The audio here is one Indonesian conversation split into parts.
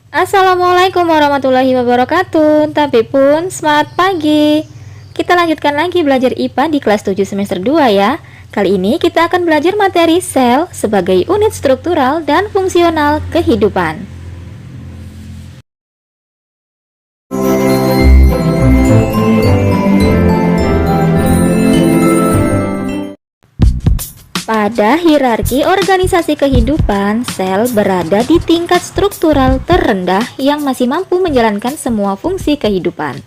Assalamualaikum warahmatullahi wabarakatuh. Tapi pun semangat pagi. Kita lanjutkan lagi belajar IPA di kelas 7 semester 2 ya. Kali ini kita akan belajar materi sel sebagai unit struktural dan fungsional kehidupan. Pada hierarki organisasi kehidupan, sel berada di tingkat struktural terendah yang masih mampu menjalankan semua fungsi kehidupan.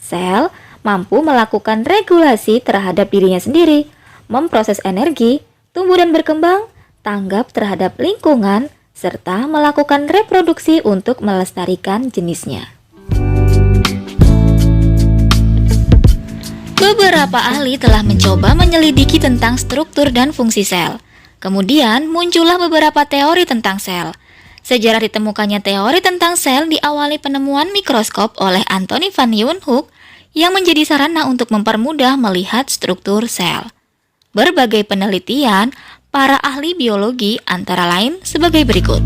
Sel mampu melakukan regulasi terhadap dirinya sendiri, memproses energi, tumbuh dan berkembang, tanggap terhadap lingkungan, serta melakukan reproduksi untuk melestarikan jenisnya. Beberapa ahli telah mencoba menyelidiki tentang struktur dan fungsi sel. Kemudian muncullah beberapa teori tentang sel. Sejarah ditemukannya teori tentang sel diawali penemuan mikroskop oleh Anthony van Leeuwenhoek yang menjadi sarana untuk mempermudah melihat struktur sel. Berbagai penelitian para ahli biologi antara lain sebagai berikut.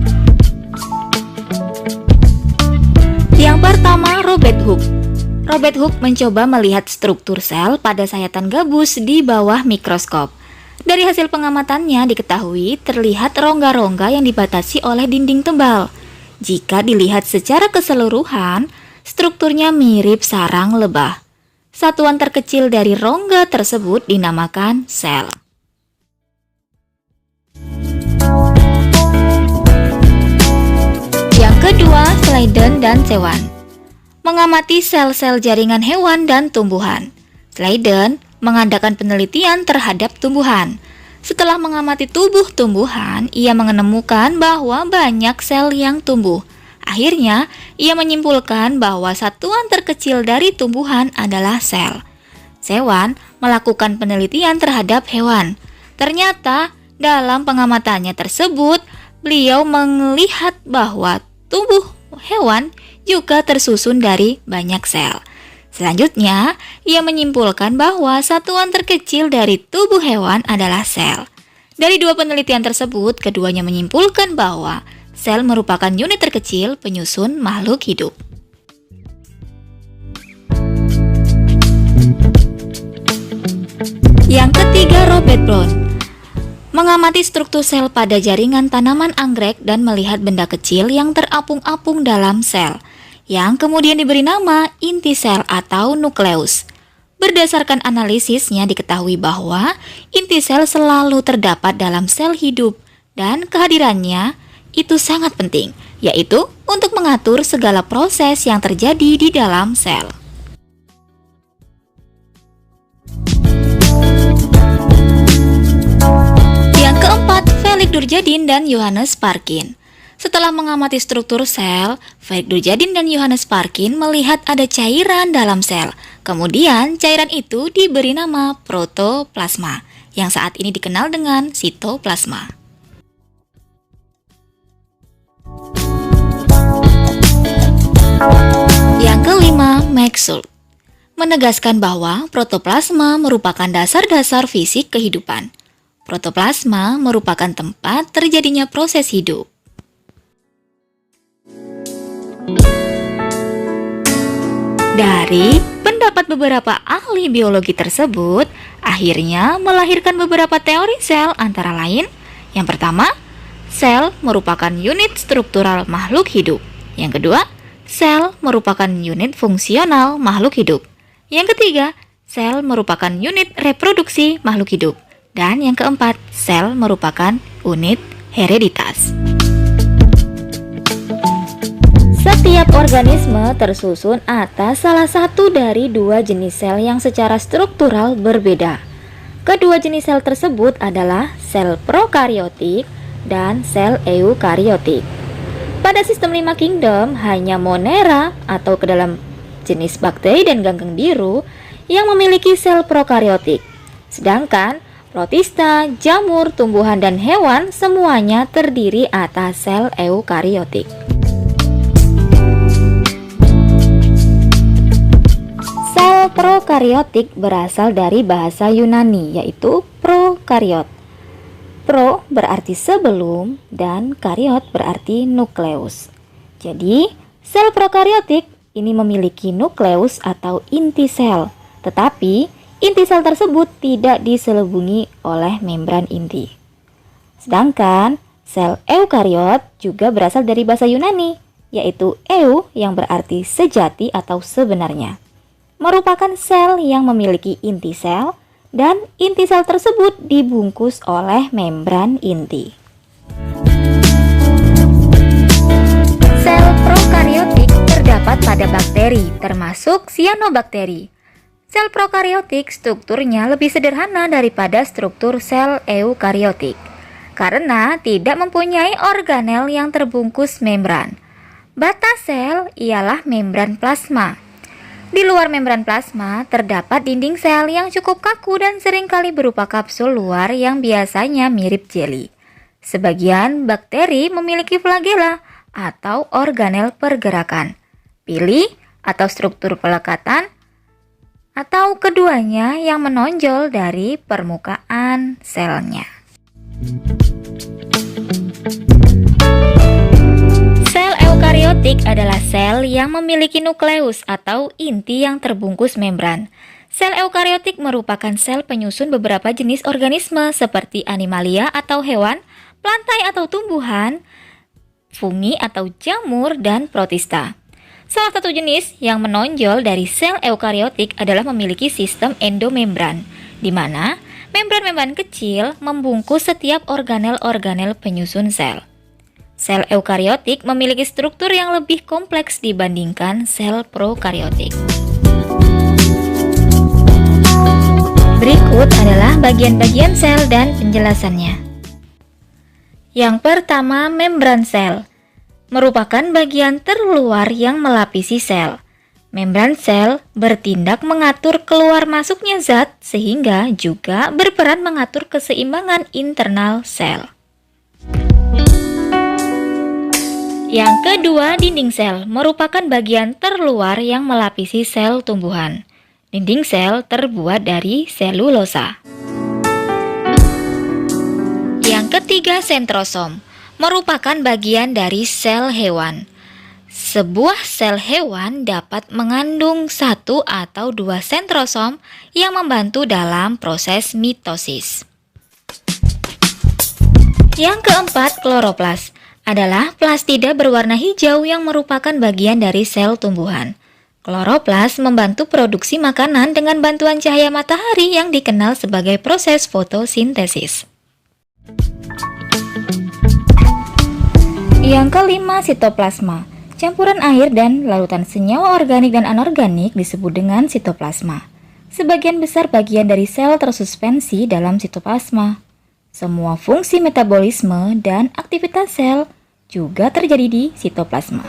Yang pertama, Robert Hooke. Robert Hooke mencoba melihat struktur sel pada sayatan gabus di bawah mikroskop. Dari hasil pengamatannya diketahui terlihat rongga-rongga yang dibatasi oleh dinding tebal. Jika dilihat secara keseluruhan, strukturnya mirip sarang lebah. Satuan terkecil dari rongga tersebut dinamakan sel. Yang kedua, Sladen dan Cewan. Mengamati sel-sel jaringan hewan dan tumbuhan. Sladen mengadakan penelitian terhadap tumbuhan. Setelah mengamati tubuh tumbuhan, ia menemukan bahwa banyak sel yang tumbuh. Akhirnya, ia menyimpulkan bahwa satuan terkecil dari tumbuhan adalah sel. Cewan melakukan penelitian terhadap hewan. Ternyata, dalam pengamatannya tersebut, beliau melihat bahwa tubuh hewan juga tersusun dari banyak sel. Selanjutnya, ia menyimpulkan bahwa satuan terkecil dari tubuh hewan adalah sel. Dari dua penelitian tersebut, keduanya menyimpulkan bahwa sel merupakan unit terkecil penyusun makhluk hidup. Yang ketiga, Robert Brown. Mengamati struktur sel pada jaringan tanaman anggrek dan melihat benda kecil yang terapung-apung dalam sel, yang kemudian diberi nama inti sel atau nukleus. Berdasarkan analisisnya diketahui bahwa inti sel selalu terdapat dalam sel hidup dan kehadirannya itu sangat penting, yaitu untuk mengatur segala proses yang terjadi di dalam sel. Felix Durjadin dan Johannes Parkin. Setelah mengamati struktur sel, Felix Durjadin dan Johannes Parkin melihat ada cairan dalam sel. Kemudian cairan itu diberi nama protoplasma, yang saat ini dikenal dengan sitoplasma. Yang kelima, Max Schultz menegaskan bahwa protoplasma merupakan dasar-dasar fisik kehidupan. Protoplasma merupakan tempat terjadinya proses hidup. Dari pendapat beberapa ahli biologi tersebut, akhirnya melahirkan beberapa teori sel antara lain. Yang pertama, sel merupakan unit struktural makhluk hidup. Yang kedua, sel merupakan unit fungsional makhluk hidup. Yang ketiga, sel merupakan unit reproduksi makhluk hidup. Dan yang keempat, sel merupakan unit hereditas. Setiap organisme tersusun atas salah satu dari dua jenis sel yang secara struktural berbeda. Kedua jenis sel tersebut adalah sel prokariotik dan sel eukariotik. Pada sistem 5 kingdom, hanya Monera atau ke dalam jenis bakteri dan ganggang biru yang memiliki sel prokariotik. Sedangkan protista, jamur, tumbuhan, dan hewan semuanya terdiri atas sel eukariotik. Sel prokariotik berasal dari bahasa Yunani, yaitu prokariot. Pro berarti sebelum dan kariot berarti nukleus. Jadi, sel prokariotik ini memiliki nukleus atau inti sel, tetapi inti sel tersebut tidak diselubungi oleh membran inti. Sedangkan sel eukariot juga berasal dari bahasa Yunani, yaitu eu yang berarti sejati atau sebenarnya. Merupakan sel yang memiliki inti sel dan inti sel tersebut dibungkus oleh membran inti. Sel prokariotik terdapat pada bakteri, termasuk sianobakteri. Sel prokariotik strukturnya lebih sederhana daripada struktur sel eukariotik, karena tidak mempunyai organel yang terbungkus membran. Batas sel ialah membran plasma. Di luar membran plasma terdapat dinding sel yang cukup kaku dan seringkali berupa kapsul luar yang biasanya mirip jeli. Sebagian bakteri memiliki flagela atau organel pergerakan, pili atau struktur pelekatan, atau keduanya yang menonjol dari permukaan selnya. Sel eukariotik adalah sel yang memiliki nukleus atau inti yang terbungkus membran. Sel eukariotik merupakan sel penyusun beberapa jenis organisme seperti animalia atau hewan, plantae atau tumbuhan, fungi atau jamur, dan protista. Salah satu jenis yang menonjol dari sel eukariotik adalah memiliki sistem endomembran, di mana membran-membran kecil membungkus setiap organel-organel penyusun sel. Sel eukariotik memiliki struktur yang lebih kompleks dibandingkan sel prokariotik. Berikut adalah bagian-bagian sel dan penjelasannya. Yang pertama, membran sel merupakan bagian terluar yang melapisi sel. Membran sel bertindak mengatur keluar masuknya zat sehingga juga berperan mengatur keseimbangan internal sel. Yang kedua, dinding sel merupakan bagian terluar yang melapisi sel tumbuhan. Dinding sel terbuat dari selulosa. Yang ketiga, sentrosom merupakan bagian dari sel hewan. Sebuah sel hewan dapat mengandung satu atau dua sentrosom yang membantu dalam proses mitosis. Yang keempat, kloroplas adalah plastida berwarna hijau yang merupakan bagian dari sel tumbuhan. Kloroplas membantu produksi makanan dengan bantuan cahaya matahari yang dikenal sebagai proses fotosintesis. Yang kelima, sitoplasma. Campuran air dan larutan senyawa organik dan anorganik disebut dengan sitoplasma. Sebagian besar bagian dari sel tersuspensi dalam sitoplasma. Semua fungsi metabolisme dan aktivitas sel juga terjadi di sitoplasma.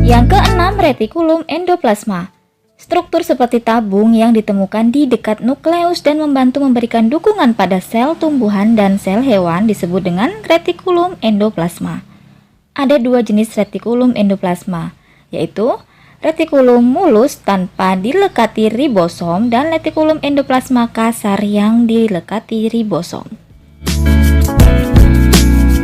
Yang keenam, retikulum endoplasma. Struktur seperti tabung yang ditemukan di dekat nukleus dan membantu memberikan dukungan pada sel tumbuhan dan sel hewan disebut dengan retikulum endoplasma. Ada dua jenis retikulum endoplasma, yaitu retikulum mulus tanpa dilekati ribosom dan retikulum endoplasma kasar yang dilekati ribosom.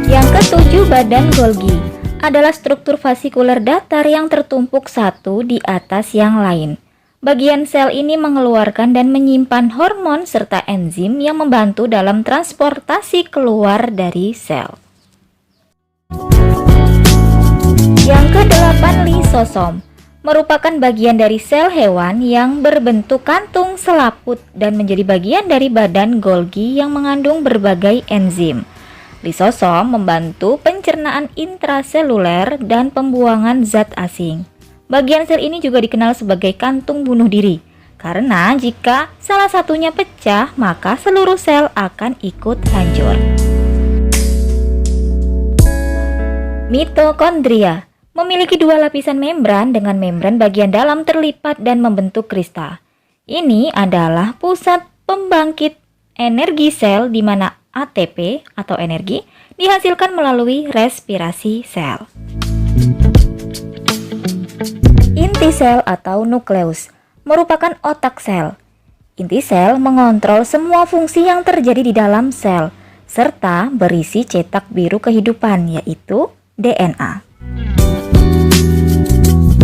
Yang ketujuh, badan Golgi adalah struktur vasikuler datar yang tertumpuk satu di atas yang lain. Bagian sel ini mengeluarkan dan menyimpan hormon serta enzim yang membantu dalam transportasi keluar dari sel. Yang kedelapan, lisosom merupakan bagian dari sel hewan yang berbentuk kantung selaput dan menjadi bagian dari badan Golgi yang mengandung berbagai enzim. Lisosom membantu pencernaan intraseluler dan pembuangan zat asing. Bagian sel ini juga dikenal sebagai kantung bunuh diri, karena jika salah satunya pecah, maka seluruh sel akan ikut hancur. Mitokondria memiliki dua lapisan membran dengan membran bagian dalam terlipat dan membentuk kristal. Ini adalah pusat pembangkit energi sel di mana ATP atau energi dihasilkan melalui respirasi sel. Inti sel atau nukleus merupakan otak sel. Inti sel mengontrol semua fungsi yang terjadi di dalam sel serta berisi cetak biru kehidupan, yaitu DNA.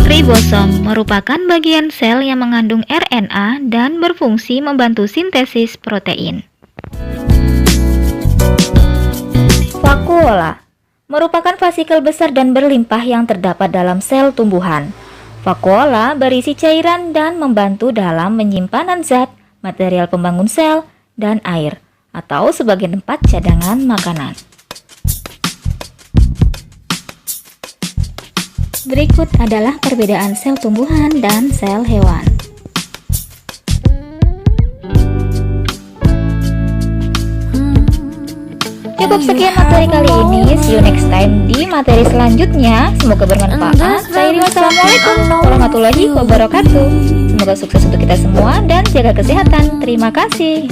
Ribosom merupakan bagian sel yang mengandung RNA dan berfungsi membantu sintesis protein. Vakuola merupakan vasikel besar dan berlimpah yang terdapat dalam sel tumbuhan. Vakuola berisi cairan dan membantu dalam penyimpanan zat, material pembangun sel, dan air, atau sebagai tempat cadangan makanan. Berikut adalah perbedaan sel tumbuhan dan sel hewan. Cukup sekian materi kali ini. See you next time di materi selanjutnya. Semoga bermanfaat. Saya Rima. Assalamualaikum warahmatullahi wabarakatuh. Semoga sukses untuk kita semua dan jaga kesehatan. Terima kasih.